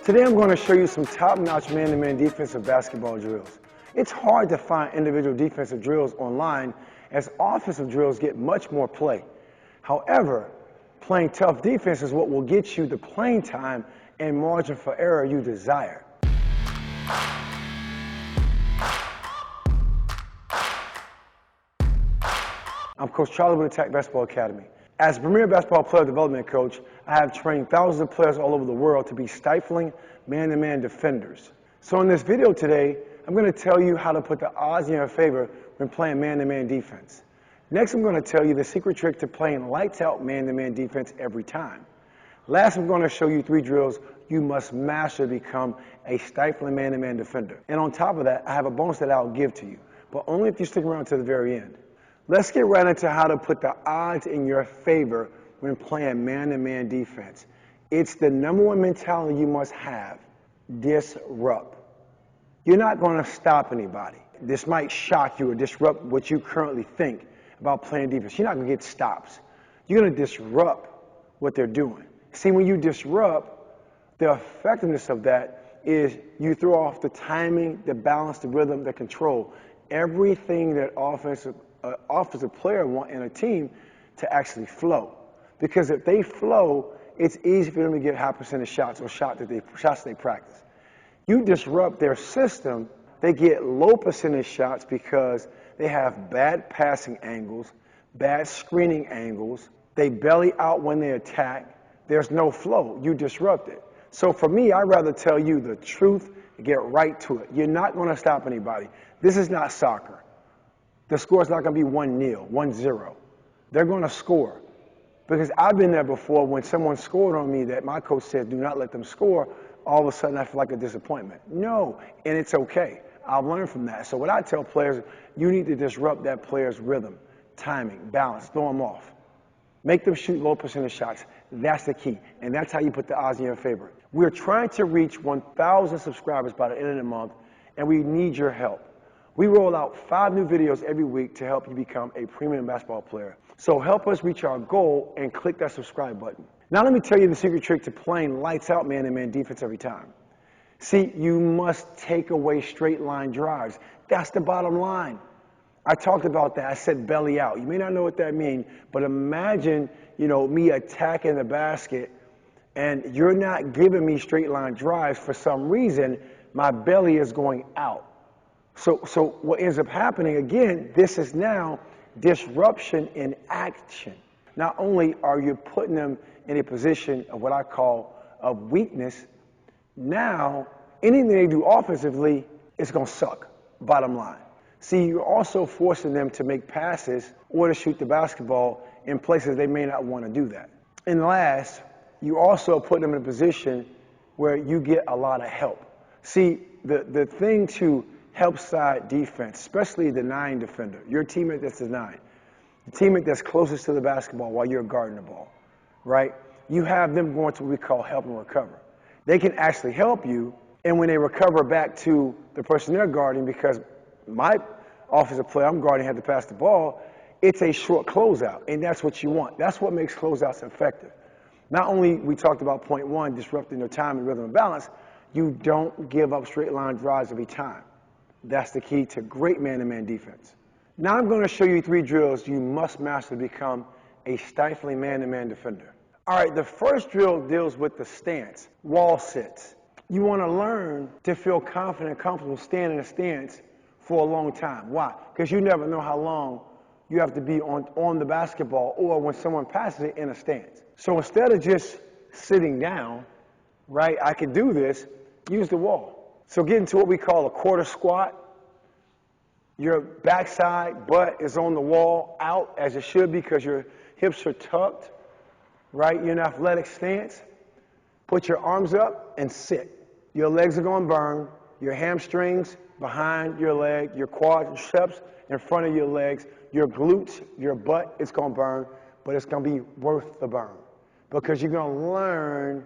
Today I'm going to show you some top-notch man-to-man defensive basketball drills. It's hard to find individual defensive drills online as offensive drills get much more play. However, playing tough defense is what will get you the playing time and margin for error you desire. I'm Coach Charlie with AttackBball Academy. As premier basketball player development coach, I have trained thousands of players all over the world to be stifling man-to-man defenders. So in this video today, I'm going to tell you how to put the odds in your favor when playing man-to-man defense. Next, I'm going to tell you the secret trick to playing lights-out man-to-man defense every time. Last, I'm going to show you 3 drills you must master to become a stifling man-to-man defender. And on top of that, I have a bonus that I'll give to you, but only if you stick around to the very end. Let's get right into how to put the odds in your favor when playing man-to-man defense. It's the #1 mentality you must have: disrupt. You're not going to stop anybody. This might shock you or disrupt what you currently think about playing defense. You're not going to get stops. You're going to disrupt what they're doing. See, when you disrupt, the effectiveness of that is you throw off the timing, the balance, the rhythm, the control, everything that offensive player want in a team to actually flow. Because if they flow, it's easy for them to get high percentage shots or shots they practice. You disrupt their system, they get low percentage shots because they have bad passing angles, bad screening angles, they belly out when they attack, there's no flow. You disrupt it. So for me, I'd rather tell you the truth and get right to it. You're not going to stop anybody. This is not soccer. The score is not going to be 1-0, 1-0. They're going to score. Because I've been there before when someone scored on me that my coach said, do not let them score, all of a sudden I feel like a disappointment. No, and it's okay. I'll learn from that. So what I tell players, you need to disrupt that player's rhythm, timing, balance, throw them off. Make them shoot low percentage shots. That's the key. And that's how you put the odds in your favor. We're trying to reach 1,000 subscribers by the end of the month, and we need your help. We roll out 5 new videos every week to help you become a premium basketball player. So help us reach our goal and click that subscribe button. Now let me tell you the secret trick to playing lights out man-to-man defense every time. See, you must take away straight line drives. That's the bottom line. I talked about that. I said belly out. You may not know what that means, but imagine, me attacking the basket and you're not giving me straight line drives. For some reason, my belly is going out. So what ends up happening, again, this is now disruption in action. Not only are you putting them in a position of what I call of weakness, now anything they do offensively is going to suck, bottom line. See, you're also forcing them to make passes or to shoot the basketball in places they may not want to do that. And last, you also put them in a position where you get a lot of help. See, the thing to help side defense, especially the 9 defender, your teammate that's the 9, the teammate that's closest to the basketball while you're guarding the ball, right? You have them going to what we call help and recover. They can actually help you, and when they recover back to the person they're guarding, because my offensive player I'm guarding had to pass the ball, it's a short closeout, and that's what you want. That's what makes closeouts effective. Not only we talked about point 1, disrupting their time and rhythm and balance, you don't give up straight line drives every time. That's the key to great man-to-man defense. Now I'm going to show you 3 drills you must master to become a stifling man-to-man defender. All right, the first drill deals with the stance, wall sits. You want to learn to feel confident and comfortable standing in a stance for a long time. Why? Because you never know how long you have to be on the basketball or when someone passes it in a stance. So instead of just sitting down, right, I can do this, use the wall. So get into what we call a quarter squat. Your backside butt is on the wall, out as it should be because your hips are tucked, right? You're in an athletic stance. Put your arms up and sit. Your legs are going to burn. Your hamstrings behind your leg, your quadriceps in front of your legs, your glutes, your butt, it's going to burn, but it's going to be worth the burn because you're going to learn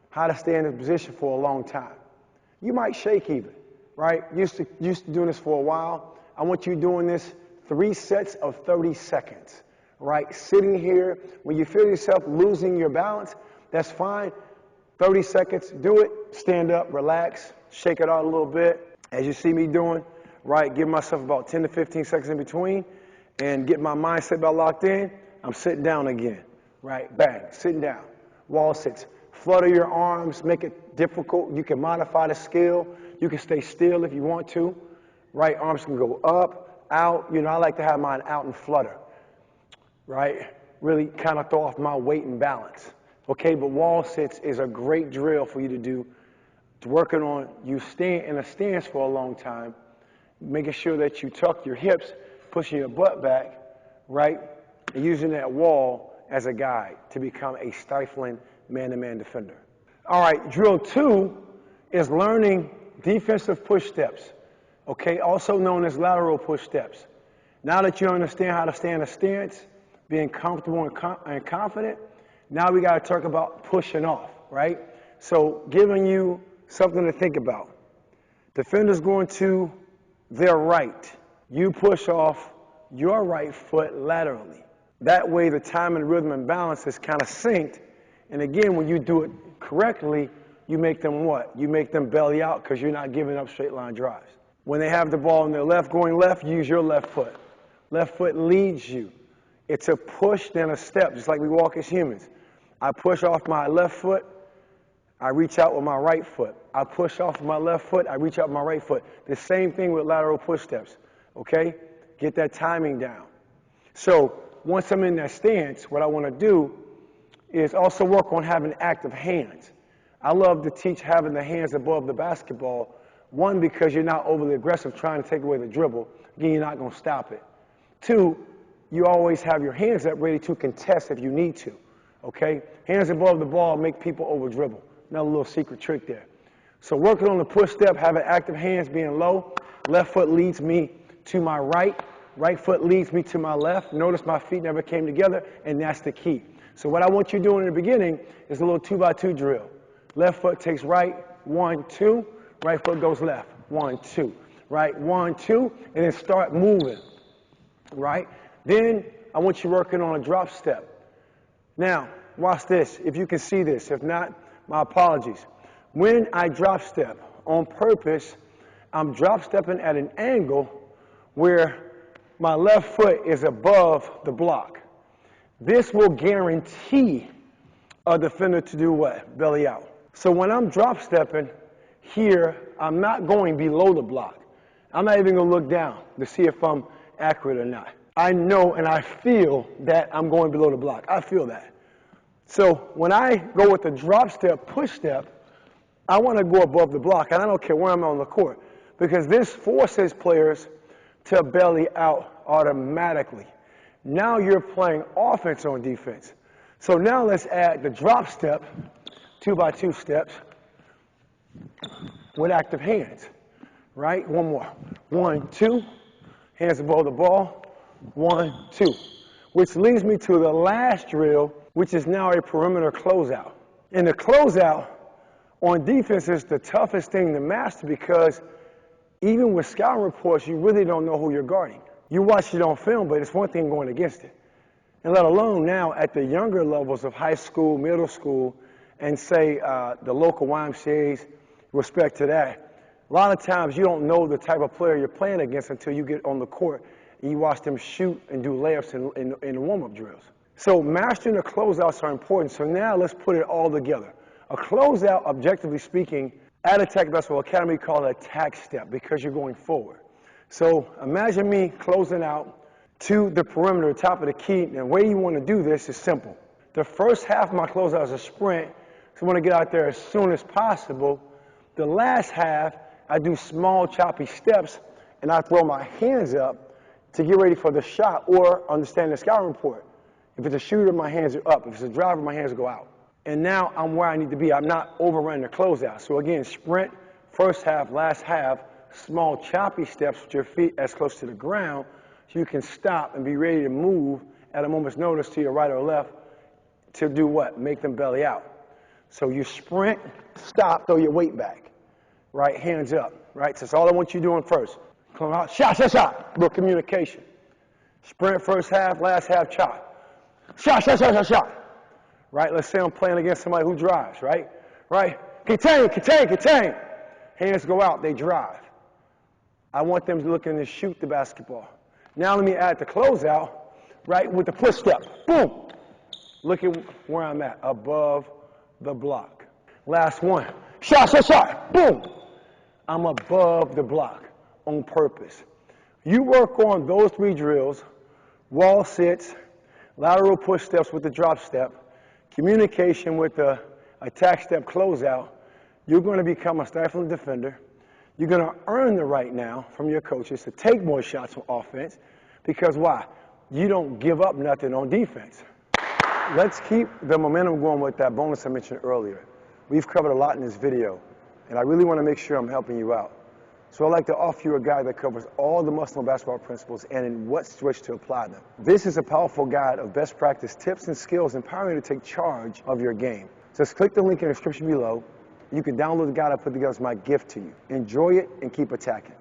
how to stay in this position for a long time. You might shake even, right? Used to doing this for a while. I want you doing this 3 sets of 30 seconds, right? Sitting here, when you feel yourself losing your balance, that's fine. 30 seconds, do it, stand up, relax, shake it out a little bit. As you see me doing, right, give myself about 10 to 15 seconds in between and get my mindset about locked in. I'm sitting down again, right, bang, sitting down, wall sits. Flutter your arms, make it difficult. You can modify the skill. You can stay still if you want to. Right arms can go up, out. You know, I like to have mine out and flutter. Right? Really kind of throw off my weight and balance. Okay, but wall sits is a great drill for you to do. It's working on you staying in a stance for a long time, making sure that you tuck your hips, pushing your butt back, right? And using that wall as a guide to become a stifling man-to-man defender. All right, drill 2 is learning defensive push steps, okay, also known as lateral push steps. Now that you understand how to stay in a stance, being comfortable and confident, now we got to talk about pushing off, right? So giving you something to think about. Defender's going to their right. You push off your right foot laterally. That way the time and rhythm and balance is kind of synced. And again, when you do it correctly, you make them what? You make them belly out because you're not giving up straight line drives. When they have the ball in their left, going left, use your left foot. Left foot leads you. It's a push, then a step, just like we walk as humans. I push off my left foot, I reach out with my right foot. I push off my left foot, I reach out with my right foot. The same thing with lateral push steps, okay? Get that timing down. So once I'm in that stance, what I want to do is also work on having active hands. I love to teach having the hands above the basketball. One, because you're not overly aggressive trying to take away the dribble. Again, you're not going to stop it. 2, you always have your hands up ready to contest if you need to, okay? Hands above the ball make people over dribble. Another little secret trick there. So working on the push step, having active hands being low. Left foot leads me to my right. Right foot leads me to my left. Notice my feet never came together, and that's the key. So what I want you doing in the beginning is a little 2x2 drill. Left foot takes right, 1, 2. Right foot goes left, 1, 2. Right, 1, 2, and then start moving. Right? Then I want you working on a drop step. Now, watch this, if you can see this. If not, my apologies. When I drop step on purpose, I'm drop stepping at an angle where my left foot is above the block. This will guarantee a defender to do what? Belly out. So when I'm drop stepping here, I'm not going below the block. I'm not even going to look down to see if I'm accurate or not. I know and I feel that I'm going below the block. I feel that. So when I go with the drop step, push step, I want to go above the block, and I don't care where I'm on the court, because this forces players to belly out automatically. Now you're playing offense on defense. So now let's add the drop step, 2x2 steps, with active hands, right? One more. 1, 2, hands above the ball, 1, 2. Which leads me to the last drill, which is now a perimeter closeout. And the closeout on defense is the toughest thing to master, because even with scouting reports, you really don't know who you're guarding. You watch it on film, but it's one thing going against it. And let alone now at the younger levels of high school, middle school, and say the local YMCA's, respect to that. A lot of times you don't know the type of player you're playing against until you get on the court and you watch them shoot and do layups in the warm-up drills. So mastering the closeouts are important. So now let's put it all together. A closeout, objectively speaking, at AttackBball Academy, we call it attack step, because you're going forward. So imagine me closing out to the perimeter, top of the key. And the way you want to do this is simple. The first half of my closeout is a sprint, so I want to get out there as soon as possible. The last half, I do small, choppy steps, and I throw my hands up to get ready for the shot, or understand the scouting report. If it's a shooter, my hands are up. If it's a driver, my hands go out. And now I'm where I need to be. I'm not overrunning the closeout. So again, sprint, first half, last half, small choppy steps with your feet as close to the ground so you can stop and be ready to move at a moment's notice to your right or left to do what? Make them belly out. So you sprint, stop, throw your weight back, right? Hands up, right? So that's all I want you doing first. Come out, shot, shot, shot. Little communication. Sprint first half, last half chop. Shot, shot, shot, shot, shot. Right? Let's say I'm playing against somebody who drives, right? right? Contain, contain, contain. Hands go out, they drive. I want them looking to shoot the basketball. Now let me add the closeout, right, with the push step. Boom. Look at where I'm at, above the block. Last one. Shot, shot, shot. Boom. I'm above the block on purpose. You work on those 3 drills, wall sits, lateral push steps with the drop step, communication with the attack step closeout, you're going to become a stifling defender. You're going to earn the right now from your coaches to take more shots on offense because why? You don't give up nothing on defense. Let's keep the momentum going with that bonus I mentioned earlier. We've covered a lot in this video, and I really want to make sure I'm helping you out. So I'd like to offer you a guide that covers all the muscle and basketball principles and in what stretch to apply them. This is a powerful guide of best practice tips and skills empowering you to take charge of your game. Just click the link in the description below. You can download the guide I put together as my gift to you. Enjoy it and keep attacking.